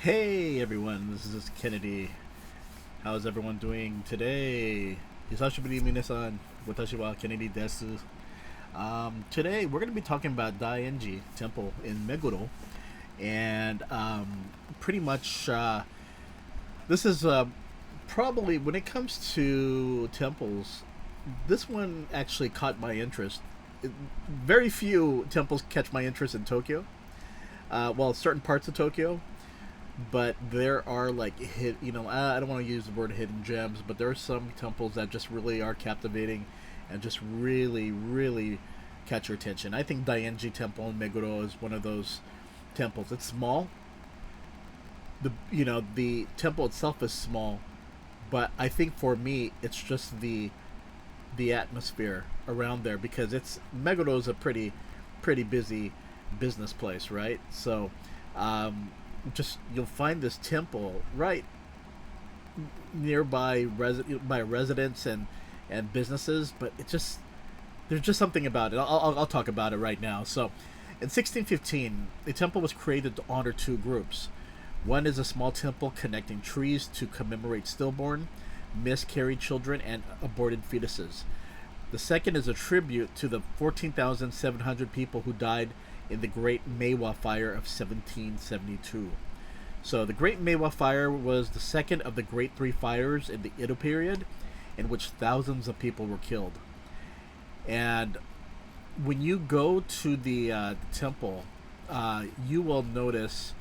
Hey everyone, this is Kennedy. How's everyone doing today? Hisashiburi minasan, watashi wa Kennedy desu. Today we're going to be talking about Daien-Ji Temple in Meguro, and pretty much this is probably when it comes to temples, this one actually caught my interest. Very few temples catch my interest in Tokyo. Well, certain parts of Tokyo, but there are like I don't want to use the word hidden gems, but there are some temples that just really are captivating and just really catch your attention. I think Daien-Ji Temple in Meguro is one of those temples. It's small. The temple itself is small, but I think for me it's just the atmosphere around there, because it's Meguro is a pretty busy business place, right? So just you'll find this temple right nearby by residents and businesses, but it just there's just something about it. I'll talk about it right now. So, in 1615, a temple was created to honor two groups. One is a small temple connecting trees to commemorate stillborn, miscarried children, and aborted fetuses. The second is a tribute to the 14,700 people who died in the Great Meiwa Fire of 1772. So, the Great Meiwa Fire was the second of the Great Three Fires in the Edo period, in which thousands of people were killed. And when you go to the temple, you will notice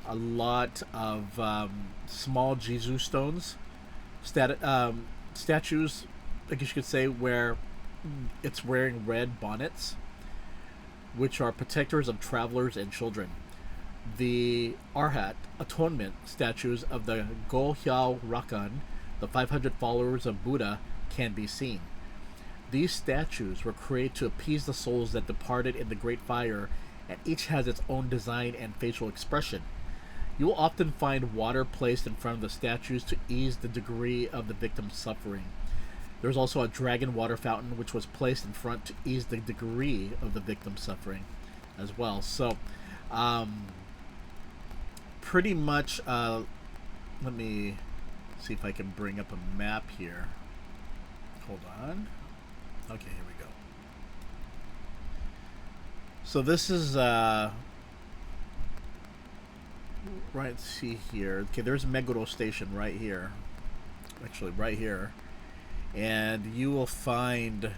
a lot of small Jesus stones, statues, I guess you could say, where it's wearing red bonnets, which are protectors of travelers and children. The Arhat atonement statues of the Go-Hyao Rakan, the 500 followers of Buddha, can be seen. These statues were created to appease the souls that departed in the Great Fire, and each has its own design and facial expression. You will often find water placed in front of the statues to ease the degree of the victim's suffering. There's also a dragon water fountain which was placed in front to ease the degree of the victim's suffering as well. So, pretty much, let me see if I can bring up a map here. Hold on. Okay, here we go. So this is right. See here. Okay, there's Meguro Station right here. Actually, right here, and you will find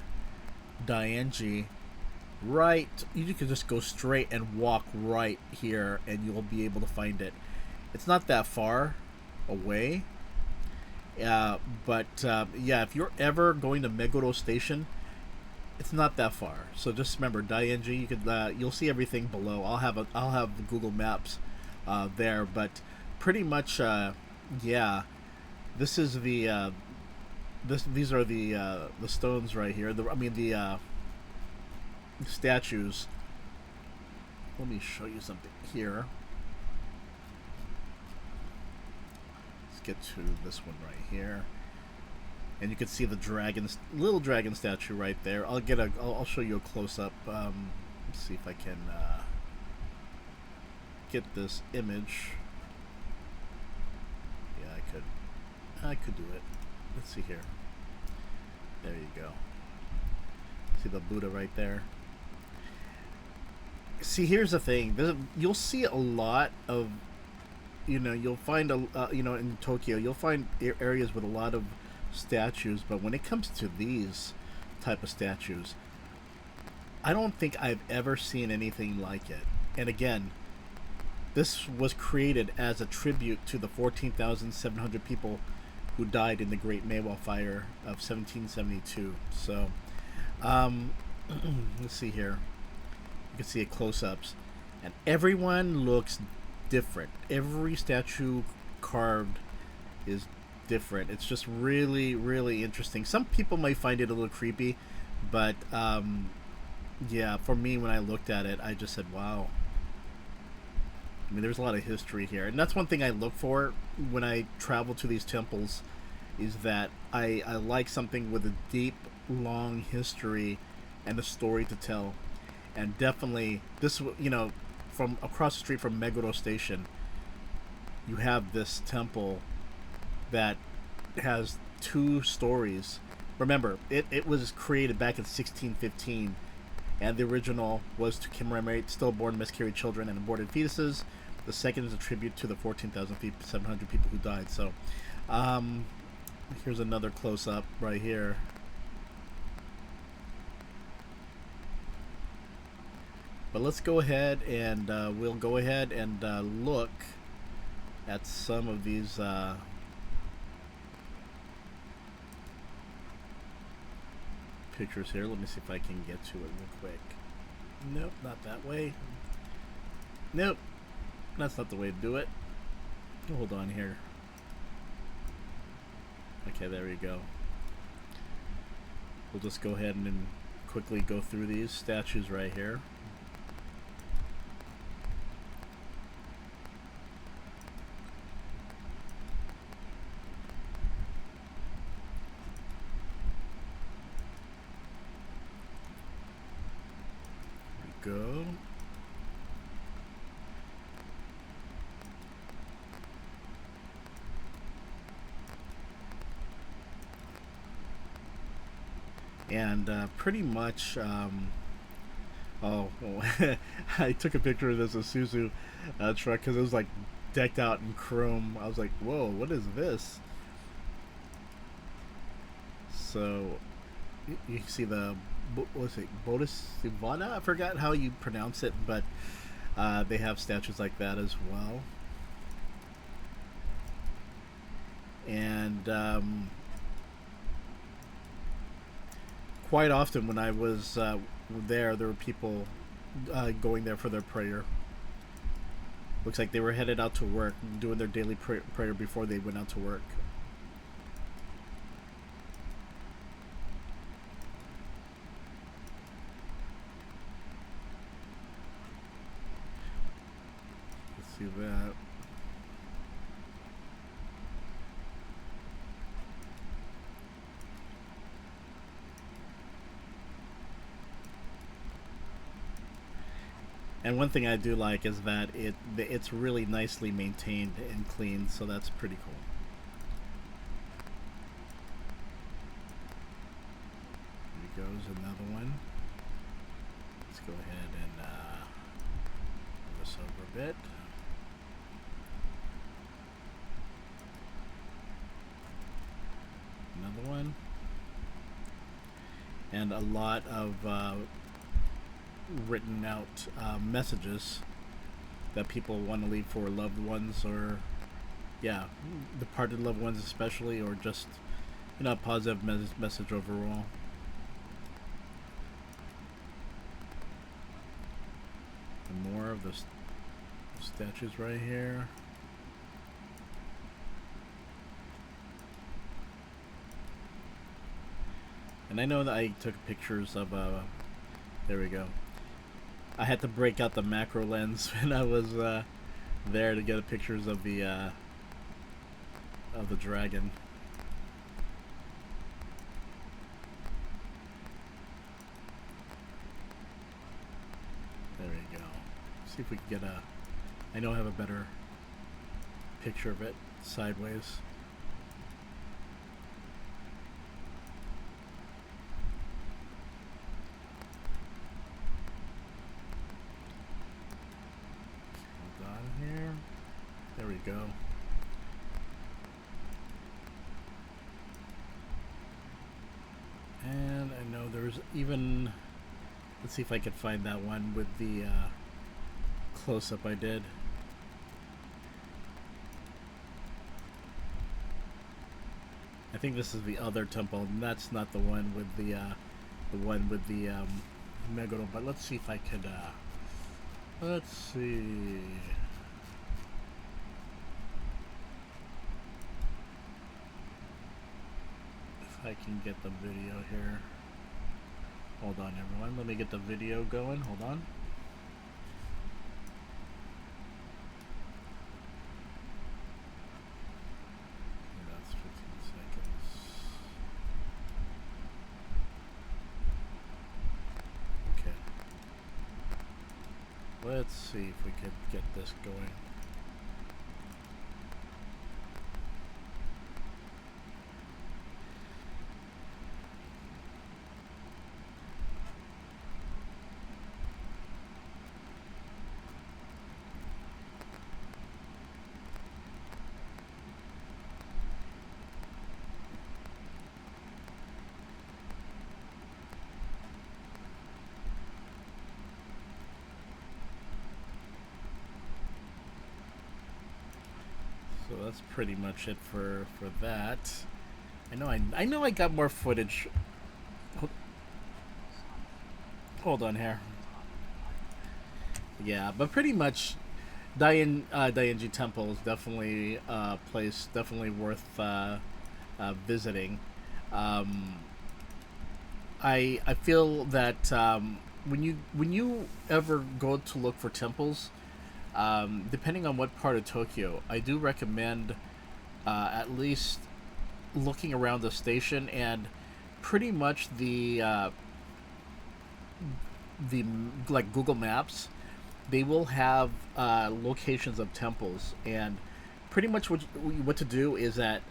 Daien-Ji. Right, you can just go straight and walk right here, and you'll be able to find it. It's not that far away. But yeah, if you're ever going to Meguro Station, it's not that far. So just remember, Daien-Ji. You'll see everything below. I'll have the Google Maps there, but pretty much yeah. This is these are the stones right here. The statues. Let me show you something here. Let's get to this one right here, and you can see the little dragon statue right there. I'll show you a close up. Let's see if I can get this image. Yeah, I could do it. Let's see here. There you go. See the Buddha right there. See, here's the thing. You'll see a lot of, you'll find in Tokyo, you'll find areas with a lot of statues, but when it comes to these type of statues, I don't think I've ever seen anything like it. And again, this was created as a tribute to the 14,700 people who died in the Great Meiwa Fire of 1772. So, let's see here. You can see it close-ups, and everyone looks different. Every statue carved is different. It's just really interesting. Some people might find it a little creepy, but yeah, for me, when I looked at it, I just said, wow. I mean, there's a lot of history here, and that's one thing I look for when I travel to these temples, is that I like something with a deep, long history and a story to tell. And definitely, this, from across the street from Meguro Station, you have this temple that has two stories. Remember, it was created back in 1615, and the original was to commemorate stillborn, miscarried children and aborted fetuses. The second is a tribute to the 14,700 people who died. So, um, here's another close up right here. But let's go ahead and we'll go ahead and look at some of these pictures here. Let me see if I can get to it real quick. Nope, not that way. Nope, that's not the way to do it. Hold on here. Okay, there we go. We'll just go ahead and quickly go through these statues right here. Go. And pretty much, oh, I took a picture of this Isuzu truck because it was like decked out in chrome. I was like, whoa, what is this? So you see the, what's it, Bodhisattva? I forgot how you pronounce it, but they have statues like that as well. And quite often when I was there were people going there for their prayer. Looks like they were headed out to work, doing their daily prayer before they went out to work. Let's see that. And one thing I do like is that it's really nicely maintained and clean, so that's pretty cool. Here goes another one. Let's go ahead and move this over a bit. Another one. And a lot of written out messages that people want to leave for loved ones, or yeah, departed loved ones especially, or just, you know, a positive message overall. And more of the statues right here. And I know that I took pictures of there we go. I had to break out the macro lens when I was there to get pictures of the dragon. There we go. See if we can get a. I know I have a better picture of it sideways. There we go. And I know there's even, let's see if I can find that one with the close-up I did. I think this is the other temple, and that's not the one with the Meguro, but let's see if I could let's see. I can get the video here. Hold on, everyone. Let me get the video going. Hold on. That's 15 seconds. Okay. Let's see if we could get this going. So that's pretty much it for that. I know I got more footage. Hold, hold on here. Yeah, but pretty much Daien-Ji Temple is definitely a place definitely worth visiting. Um, I feel that when you ever go to look for temples, depending on what part of Tokyo, I do recommend at least looking around the station and pretty much the like Google Maps, they will have locations of temples, and pretty much what to do is that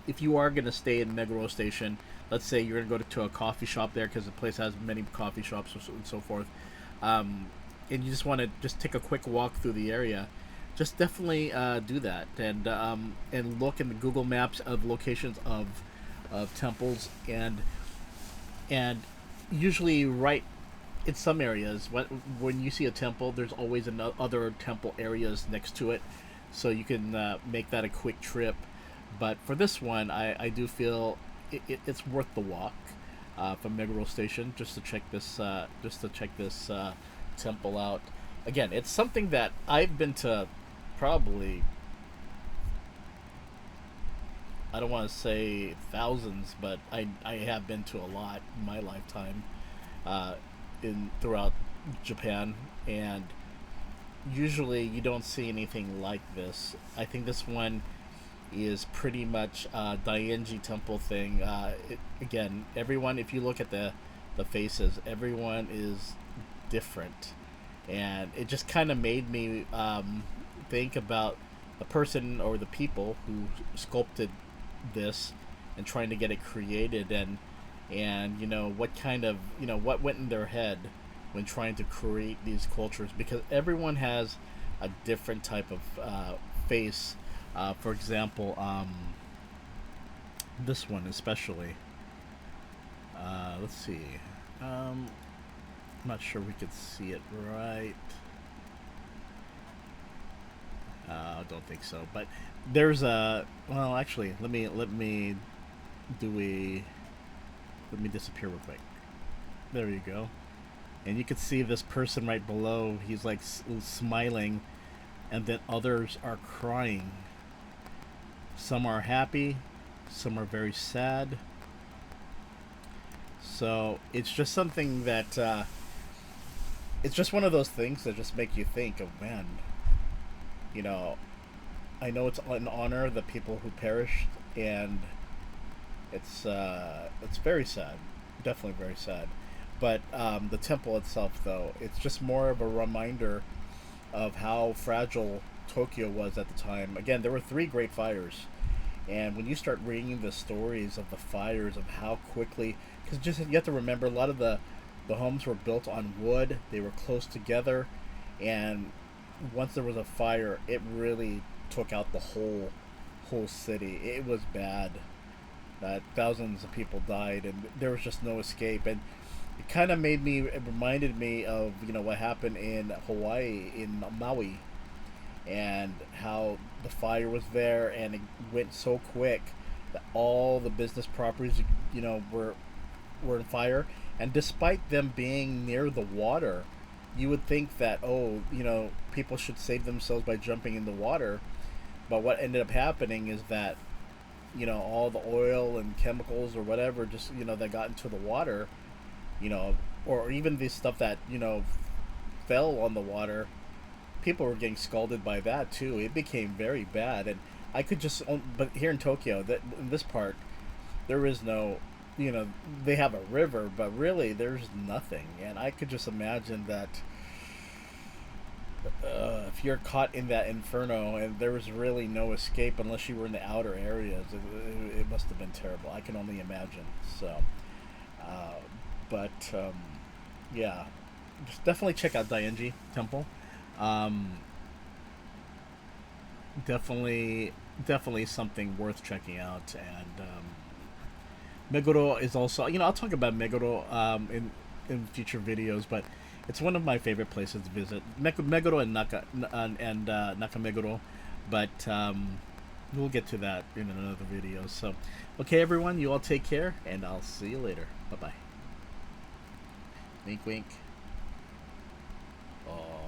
if you are going to stay in Meguro Station, let's say you're going to go to a coffee shop there because the place has many coffee shops and so forth, and you just want to just take a quick walk through the area, just definitely do that and look in the Google Maps of locations of temples, and usually right in some areas when you see a temple, there's always other temple areas next to it, so you can make that a quick trip. But for this one, I do feel it's worth the walk from Meguro Station just to check this temple out. Again, it's something that I've been to probably, I don't want to say thousands, but I have been to a lot in my lifetime, uh, in throughout Japan, and usually you don't see anything like this. I think this one is pretty much Daien-Ji Temple thing. Again, everyone, if you look at the faces, everyone is different, and it just kind of made me think about the person or the people who sculpted this and trying to get it created, and what kind of what went in their head when trying to create these cultures, because everyone has a different type of face. For example, this one especially. Let's see. I'm not sure we could see it right. I don't think so. But there's a well, actually, do a let me disappear real quick. There you go. And you can see this person right below. He's like smiling, and then others are crying. Some are happy, some are very sad. So it's just something that it's just one of those things that just make you think of, man. You know, I know it's an honor the people who perished, and it's very sad, definitely very sad. But the temple itself, though, it's just more of a reminder of how fragile Tokyo was at the time. Again, there were three great fires, and when you start reading the stories of the fires, of how quickly, because just you have to remember, a lot of the homes were built on wood. They were close together, and once there was a fire, it really took out the whole city. It was bad. Thousands of people died, and there was just no escape. And it kind of it reminded me of what happened in Hawaii, in Maui, and how the fire was there, and it went so quick that all the business properties were in fire. And despite them being near the water, you would think that, oh, people should save themselves by jumping in the water. But what ended up happening is that all the oil and chemicals or whatever just that got into the water, or even the stuff that fell on the water, people were getting scalded by that too. It became very bad. And I could just but here in Tokyo, that in this part, there is no, they have a river, but really there's nothing. And I could just imagine that if you're caught in that inferno and there was really no escape unless you were in the outer areas, it must have been terrible. I can only imagine. So uh, but yeah, just definitely check out Daien-Ji Temple. um, definitely something worth checking out. And Meguro is also, I'll talk about Meguro in future videos, but it's one of my favorite places to visit. Meguro and Nakameguro, but we'll get to that in another video. So, okay, everyone, you all take care, and I'll see you later. Bye bye. Wink, wink. Oh.